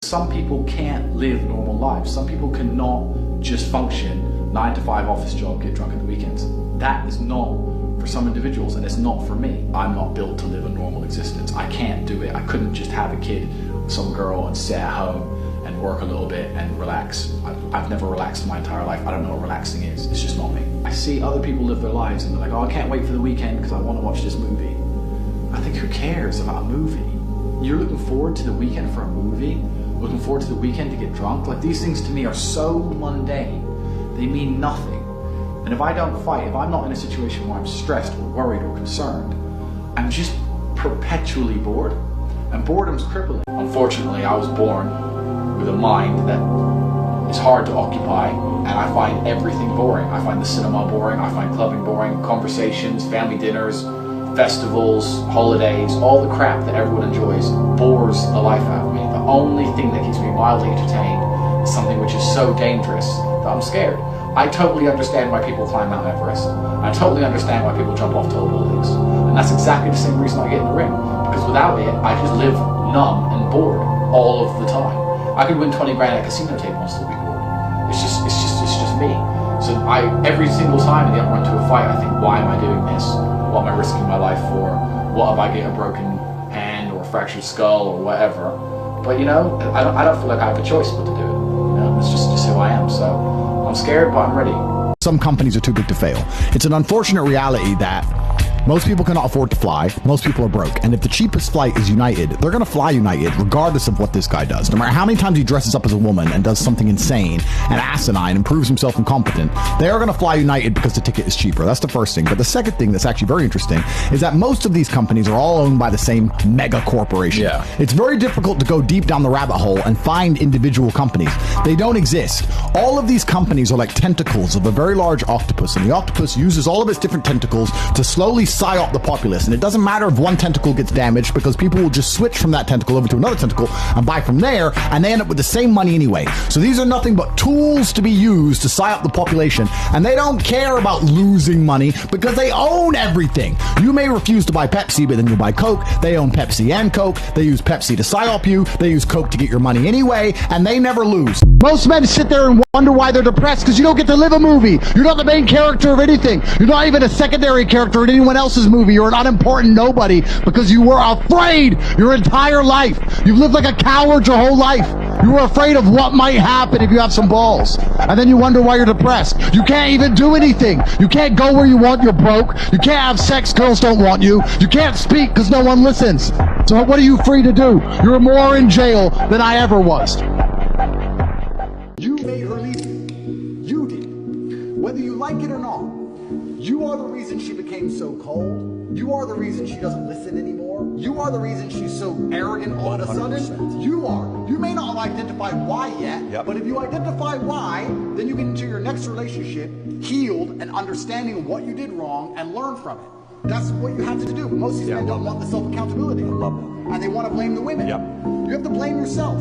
Some people can't live normal lives. Some people cannot just function 9 to 5 office job, get drunk at the weekends. That is not for some individuals, and it's not for me. I'm not built to live a normal existence. I can't do it. I couldn't just have a kid with some girl and sit at home and work a little bit and relax. I've never relaxed my entire life. I don't know what relaxing is. It's just not me. I see other people live their lives and they're like, oh, I can't wait for the weekend because I want to watch this movie. I think, who cares about a movie? You're looking forward to the weekend for a movie? Looking forward to the weekend to get drunk? Like, these things to me are so mundane. They mean nothing. And if I don't fight, if I'm not in a situation where I'm stressed or worried or concerned, I'm just perpetually bored. And boredom's crippling. Unfortunately, I was born with a mind that is hard to occupy, and I find everything boring. I find the cinema boring, I find clubbing boring, conversations, family dinners, festivals, holidays, all the crap that everyone enjoys bores the life out of me. The only thing that keeps me mildly entertained is something which is so dangerous that I'm scared. I totally understand why people climb Mount Everest. I totally understand why people jump off tall buildings. And that's exactly the same reason I get in the ring. Because without it, I just live numb and bored all of the time. I could win 20 grand at a casino table and still be bored. It's just me. So every single time I get run to a fight, I think, why am I doing this? What am I risking my life for? What if I get a broken hand or a fractured skull or whatever? But you know, I don't feel like I have a choice but to do it. You know, it's just who I am. So I'm scared, but I'm ready. Some companies are too big to fail. It's an unfortunate reality that most people cannot afford to fly. Most people are broke. And if the cheapest flight is United, they're going to fly United regardless of what this guy does. No matter how many times he dresses up as a woman and does something insane and asinine and proves himself incompetent, they are going to fly United because the ticket is cheaper. That's the first thing. But the second thing that's actually very interesting is that most of these companies are all owned by the same mega corporation. Yeah. It's very difficult to go deep down the rabbit hole and find individual companies. They don't exist. All of these companies are like tentacles of a very large octopus, and the octopus uses all of its different tentacles to slowly psyop the populace. And it doesn't matter if one tentacle gets damaged, because people will just switch from that tentacle over to another tentacle and buy from there, and they end up with the same money anyway. So these are nothing but tools to be used to psyop the population, and they don't care about losing money because they own everything. You may refuse to buy Pepsi, but then you buy Coke. They own Pepsi and Coke. They use Pepsi to psyop you. They use Coke to get your money anyway, and they never lose. Most men sit there and wonder why they're depressed because you don't get to live a movie. You're not the main character of anything. You're not even a secondary character in anyone else's movie. You're an unimportant nobody because you were afraid your entire life. You've lived like a coward your whole life. You were afraid of what might happen if you have some balls. And then you wonder why you're depressed. You can't even do anything. You can't go where you want, you're broke. You can't have sex, girls don't want you. You can't speak because no one listens. So what are you free to do? You're more in jail than I ever was. You made her leave you. You did. Whether you like it or not. You are the reason she became so cold. You are the reason she doesn't listen anymore. You are the reason she's so arrogant all of a sudden. You are. You may not have identified why yet, but if you identify why, then you get into your next relationship healed and understanding what you did wrong and learn from it. That's what you have to do. Most of these men don't want the self-accountability. And they want to blame the women. You have to blame yourself.